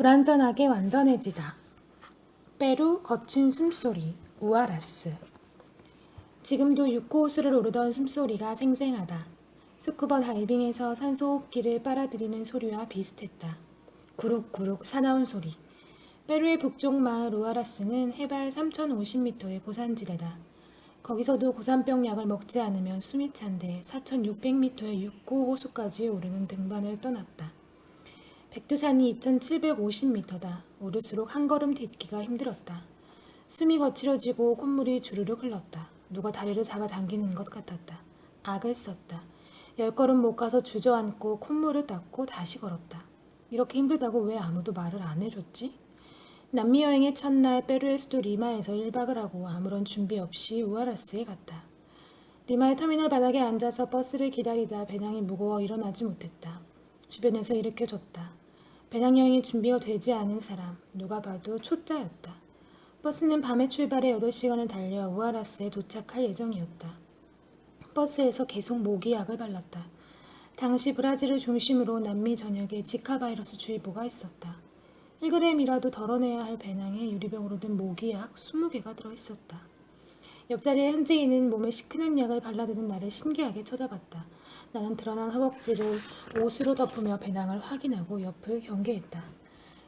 불완전하게 완전해지다. 빼루 거친 숨소리, 우아라스. 지금도 육고호수를 오르던 숨소리가 생생하다. 스쿠버 다이빙에서 산소 호흡기를 빨아들이는 소리와 비슷했다. 구룩구룩 사나운 소리. 페루의 북쪽 마을 우아라스는 해발 3050m의 고산지대다. 거기서도 고산병 약을 먹지 않으면 숨이 찬데 4600m의 육구 호수까지 오르는 등반을 떠났다. 백두산이 2750m다. 오를수록 한 걸음 딛기가 힘들었다. 숨이 거칠어지고 콧물이 주르륵 흘렀다. 누가 다리를 잡아당기는 것 같았다. 악을 썼다. 10걸음 못 가서 주저앉고 콧물을 닦고 다시 걸었다. 이렇게 힘들다고 왜 아무도 말을 안 해줬지? 남미 여행의 첫날 페루의 수도 리마에서 1박을 하고 아무런 준비 없이 우아라스에 갔다. 리마의 터미널 바닥에 앉아서 버스를 기다리다 배낭이 무거워 일어나지 못했다. 주변에서 일으켜줬다. 배낭여행이 준비가 되지 않은 사람, 누가 봐도 초짜였다. 버스는 밤에 출발해 8시간을 달려 우아라스에 도착할 예정이었다. 버스에서 계속 모기약을 발랐다. 당시 브라질을 중심으로 남미 전역에 지카 바이러스 주의보가 있었다. 1g이라도 덜어내야 할 배낭에 유리병으로 든 모기약 20개가 들어있었다. 옆자리에 현지인은 몸에 시큰한 약을 발라드는 나를 신기하게 쳐다봤다. 나는 드러난 허벅지를 옷으로 덮으며 배낭을 확인하고 옆을 경계했다.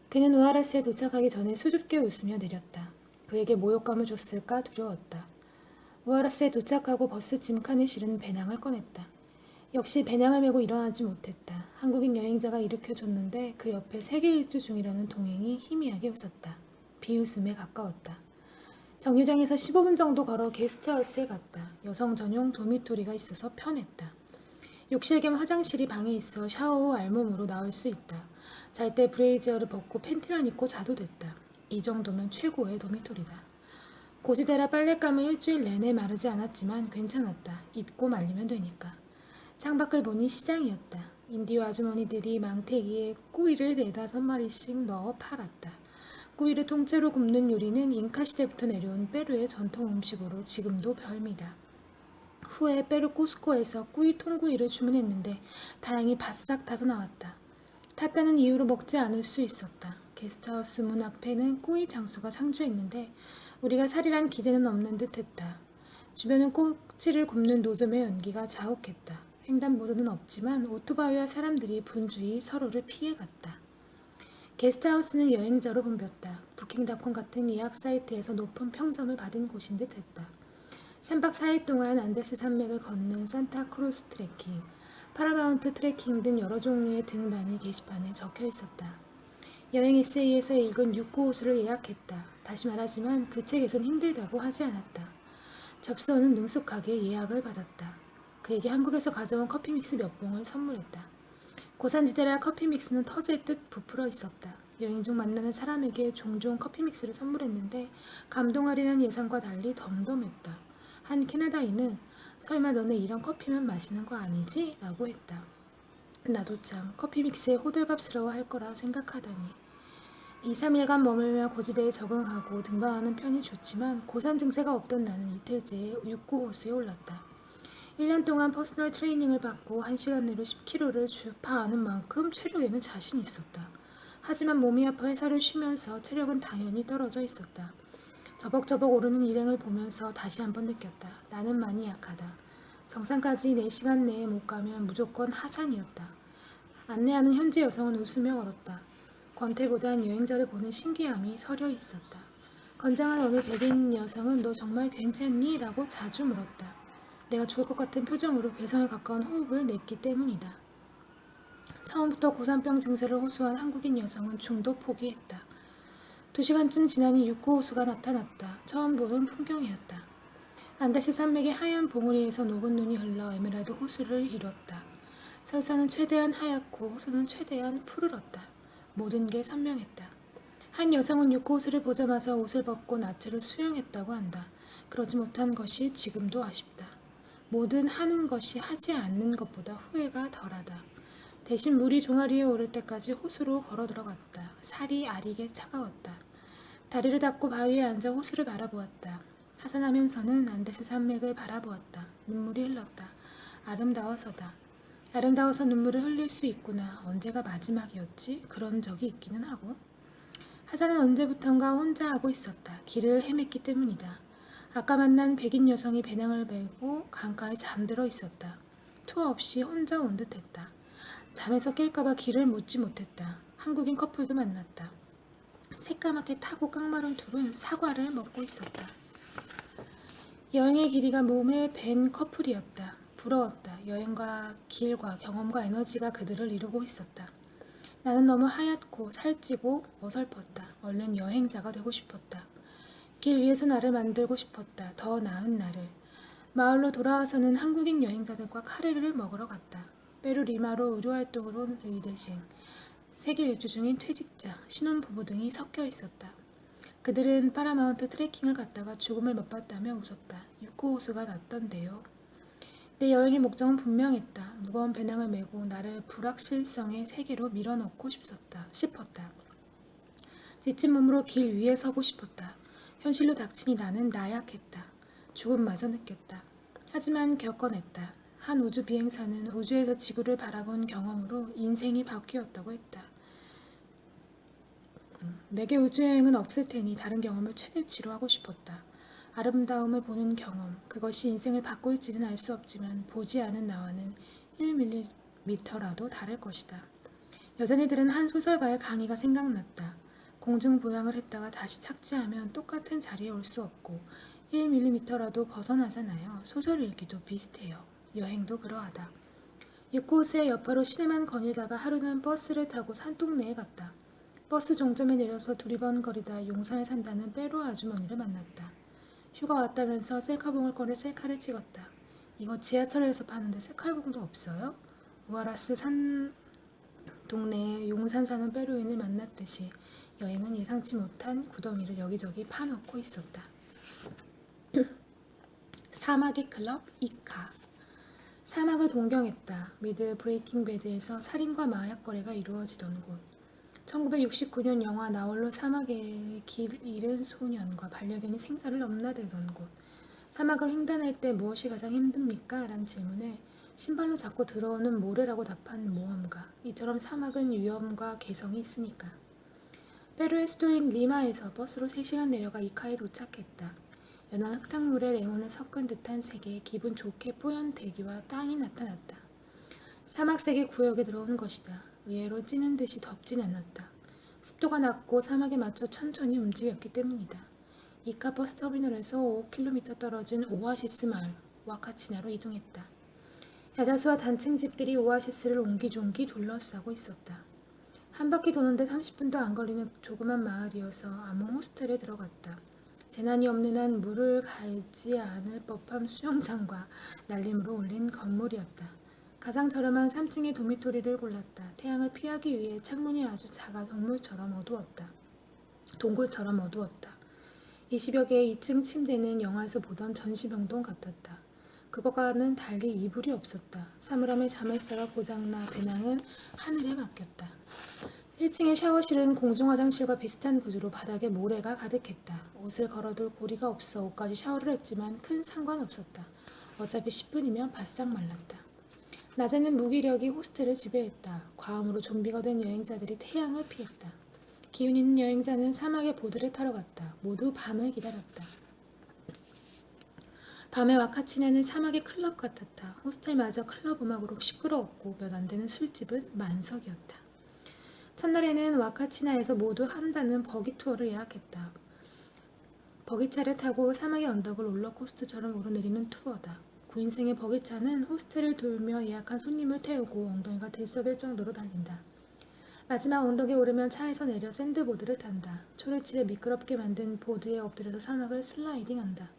그는 우아라스에 도착하기 전에 수줍게 웃으며 내렸다. 그에게 모욕감을 줬을까 두려웠다. 우아라스에 도착하고 버스 짐칸에 실은 배낭을 꺼냈다. 역시 배낭을 메고 일어나지 못했다. 한국인 여행자가 일으켜줬는데 그 옆에 세계 일주 중이라는 동행이 희미하게 웃었다. 비웃음에 가까웠다. 정류장에서 15분 정도 걸어 게스트하우스에 갔다. 여성 전용 도미토리가 있어서 편했다. 욕실 겸 화장실이 방에 있어 샤워 후 알몸으로 나올 수 있다. 잘 때 브레이지어를 벗고 팬티만 입고 자도 됐다. 이 정도면 최고의 도미토리다. 고지대라 빨랫감은 일주일 내내 마르지 않았지만 괜찮았다. 입고 말리면 되니까. 창밖을 보니 시장이었다. 인디오 아주머니들이 망태기에 꾸이를 4-5마리씩 넣어 팔았다. 꾸이를 통째로 굽는 요리는 잉카 시대부터 내려온 페루의 전통 음식으로 지금도 별미다. 후에 페루 쿠스코에서 꾸이 통구이를 주문했는데 다행히 바싹 타서 나왔다. 탔다는 이유로 먹지 않을 수 있었다. 게스트하우스 문 앞에는 꾸이 장수가 상주했는데 우리가 살이란 기대는 없는 듯했다. 주변은 꼭지를 굽는 노점의 연기가 자욱했다. 횡단보도는 없지만 오토바이와 사람들이 분주히 서로를 피해갔다. 게스트하우스는 여행자로 붐볐다. 부킹닷컴 같은 예약 사이트에서 높은 평점을 받은 곳인 듯했다. 3박 4일 동안 안데스 산맥을 걷는 산타크루스 트레킹, 파라마운트 트레킹 등 여러 종류의 등반이 게시판에 적혀 있었다. 여행 에세이에서 읽은 6구호수를 예약했다. 다시 말하지만 그 책에선 힘들다고 하지 않았다. 접수원은 능숙하게 예약을 받았다. 그에게 한국에서 가져온 커피 믹스 몇 봉을 선물했다. 고산지대라 커피 믹스는 터질 듯 부풀어 있었다. 여행 중 만나는 사람에게 종종 커피 믹스를 선물했는데 감동하리는 예상과 달리 덤덤했다. 한 캐나다인은 설마 너네 이런 커피만 마시는 거 아니지? 라고 했다. 나도 참 커피 믹스에 호들갑스러워 할 거라 생각하다니. 2-3일간 머물며 고지대에 적응하고 등반하는 편이 좋지만 고산 증세가 없던 나는 이틀째에 6구호수에 올랐다. 1년 동안 퍼스널 트레이닝을 받고 1시간 내로 10km를 주파하는 만큼 체력에는 자신이 있었다. 하지만 몸이 아파 회사를 쉬면서 체력은 당연히 떨어져 있었다. 저벅저벅 오르는 일행을 보면서 다시 한번 느꼈다. 나는 많이 약하다. 정상까지 4시간 내에 못 가면 무조건 하산이었다. 안내하는 현지 여성은 웃으며 걸었다. 권태보단 여행자를 보는 신기함이 서려 있었다. 건장한 어느 백인 여성은 너 정말 괜찮니? 라고 자주 물었다. 내가 죽을 것 같은 표정으로 괴성에 가까운 호흡을 냈기 때문이다. 처음부터 고산병 증세를 호소한 한국인 여성은 중도 포기했다. 2시간쯤 지나니 6구호수가 나타났다. 처음 보는 풍경이었다. 안데스 산맥의 하얀 봉우리에서 녹은 눈이 흘러 에메랄드 호수를 이뤘다. 설산은 최대한 하얗고 호수는 최대한 푸르렀다. 모든 게 선명했다. 한 여성은 6구호수를 보자마자 옷을 벗고 나체로 수영했다고 한다. 그러지 못한 것이 지금도 아쉽다. 뭐든 하는 것이 하지 않는 것보다 후회가 덜하다. 대신 물이 종아리에 오를 때까지 호수로 걸어 들어갔다. 살이 아리게 차가웠다. 다리를 닫고 바위에 앉아 호수를 바라보았다. 하산하면서는 안데스 산맥을 바라보았다. 눈물이 흘렀다. 아름다워서다. 아름다워서 눈물을 흘릴 수 있구나. 언제가 마지막이었지? 그런 적이 있기는 하고. 하산은 언제부턴가 혼자 하고 있었다. 길을 헤맸기 때문이다. 아까 만난 백인 여성이 배낭을 메고 강가에 잠들어 있었다. 투어 없이 혼자 온 듯했다. 잠에서 깰까봐 길을 묻지 못했다. 한국인 커플도 만났다. 새까맣게 타고 깡마른 둘은 사과를 먹고 있었다. 여행의 길이가 몸에 밴 커플이었다. 부러웠다. 여행과 길과 경험과 에너지가 그들을 이루고 있었다. 나는 너무 하얗고 살찌고 어설펐다. 얼른 여행자가 되고 싶었다. 길 위에서 나를 만들고 싶었다. 더 나은 나를. 마을로 돌아와서는 한국인 여행자들과 카레를 먹으러 갔다. 페루 리마로 의료활동으로 온 의대생, 세계 일주 중인 퇴직자, 신혼부부 등이 섞여 있었다. 그들은 파라마운트 트레킹을 갔다가 죽음을 맛봤다며 웃었다. 유쿠호수가 났던데요. 내 여행의 목적은 분명했다. 무거운 배낭을 메고 나를 불확실성의 세계로 밀어넣고 싶었다. 지친 몸으로 길 위에 서고 싶었다. 현실로 닥치니 나는 나약했다. 죽음마저 느꼈다. 하지만 겪어냈다. 한 우주 비행사는 우주에서 지구를 바라본 경험으로 인생이 바뀌었다고 했다. 내게 우주여행은 없을 테니 다른 경험을 최대치로 하고 싶었다. 아름다움을 보는 경험, 그것이 인생을 바꿀지는 알 수 없지만 보지 않은 나와는 1mm라도 다를 것이다. 여전히들은 한 소설가의 강의가 생각났다. 공중부양을 했다가 다시 착지하면 똑같은 자리에 올 수 없고 1mm라도 벗어나잖아요. 소설 읽기도 비슷해요. 여행도 그러하다. 유코스의 여파로 시내만 거닐다가 하루는 버스를 타고 산동네에 갔다. 버스 종점에 내려서 두리번거리다 용산에 산다는 빼로 아주머니를 만났다. 휴가 왔다면서 셀카봉을 꺼내 셀카를 찍었다. 이거 지하철에서 파는데 셀카봉도 없어요? 우아라스 산 동네에 용산 사는 페루인을 만났듯이 여행은 예상치 못한 구덩이를 여기저기 파놓고 있었다. 사막의 클럽 이카. 사막을 동경했다. 미드 브레이킹 배드에서 살인과 마약 거래가 이루어지던 곳. 1969년 영화 나홀로 사막의 길 잃은 소년과 반려견이 생사를 넘나들던 곳. 사막을 횡단할 때 무엇이 가장 힘듭니까? 라는 질문에 신발로 잡고 들어오는 모래라고 답한 모험가. 이처럼 사막은 위험과 개성이 있으니까. 페루의 수도인 리마에서 버스로 3시간 내려가 이카에 도착했다. 연한 흙탕물에 레몬을 섞은 듯한 색의 기분 좋게 뿌연 대기와 땅이 나타났다. 사막색의 구역에 들어온 것이다. 의외로 찌는 듯이 덥진 않았다. 습도가 낮고 사막에 맞춰 천천히 움직였기 때문이다. 이카 버스터미널에서 5km 떨어진 오아시스 마을 와카치나로 이동했다. 야자수와 단층 집들이 오아시스를 옹기종기 둘러싸고 있었다. 한 바퀴 도는데 30분도 안 걸리는 조그만 마을이어서 아무 호스텔에 들어갔다. 재난이 없는 한 물을 갈지 않을 법한 수영장과 날림으로 올린 건물이었다. 가장 저렴한 3층의 도미토리를 골랐다. 태양을 피하기 위해 창문이 아주 작아 동굴처럼 어두웠다. 20여 개의 2층 침대는 영화에서 보던 전시병동 같았다. 그거와는 달리 이불이 없었다. 사물함에 자물쇠가 고장나 배낭은 하늘에 맡겼다. 1층의 샤워실은 공중화장실과 비슷한 구조로 바닥에 모래가 가득했다. 옷을 걸어둘 고리가 없어 옷까지 샤워를 했지만 큰 상관없었다. 어차피 10분이면 바싹 말랐다. 낮에는 무기력이 호스텔을 지배했다. 과음으로 좀비가 된 여행자들이 태양을 피했다. 기운 있는 여행자는 사막에 보드를 타러 갔다. 모두 밤을 기다렸다. 밤의 와카치나는 사막의 클럽 같았다. 호스텔마저 클럽 음악으로 시끄러웠고 몇 안 되는 술집은 만석이었다. 첫날에는 와카치나에서 모두 한다는 버기 투어를 예약했다. 버기차를 타고 사막의 언덕을 롤러코스터처럼 오르내리는 투어다. 9인승의 버기차는 호스텔을 돌며 예약한 손님을 태우고 엉덩이가 들썩일 정도로 달린다. 마지막 언덕에 오르면 차에서 내려 샌드보드를 탄다. 초를 칠해 미끄럽게 만든 보드에 엎드려서 사막을 슬라이딩한다.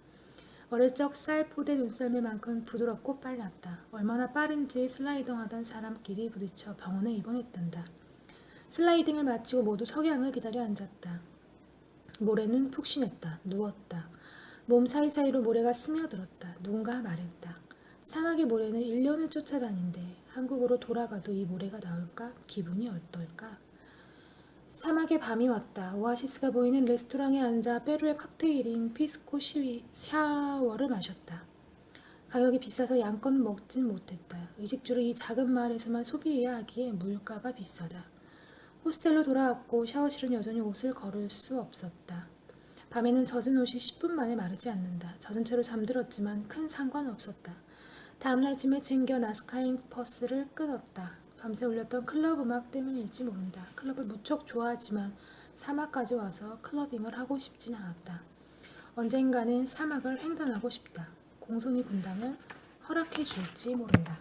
어릴 적 쌀 포대 눈썰매만큼 부드럽고 빨랐다. 얼마나 빠른지 슬라이딩하던 사람끼리 부딪혀 병원에 입원했단다. 슬라이딩을 마치고 모두 석양을 기다려 앉았다. 모래는 푹신했다. 누웠다. 몸 사이사이로 모래가 스며들었다. 누군가 말했다. 사막의 모래는 1년을 쫓아다닌대. 한국으로 돌아가도 이 모래가 나올까? 기분이 어떨까? 사막의 밤이 왔다. 오아시스가 보이는 레스토랑에 앉아 페루의 칵테일인 피스코 샤워를 마셨다. 가격이 비싸서 양껏 먹진 못했다. 의식주를 이 작은 마을에서만 소비해야 하기에 물가가 비싸다. 호스텔로 돌아왔고 샤워실은 여전히 옷을 걸을 수 없었다. 밤에는 젖은 옷이 10분 만에 마르지 않는다. 젖은 채로 잠들었지만 큰 상관없었다. 다음날 짐을 챙겨 나스카인 버스를 끊었다. 밤새 울렸던 클럽 음악 때문일지 모른다. 클럽을 무척 좋아하지만 사막까지 와서 클러빙을 하고 싶진 않았다. 언젠가는 사막을 횡단하고 싶다. 공손히 군다면 허락해 줄지 모른다.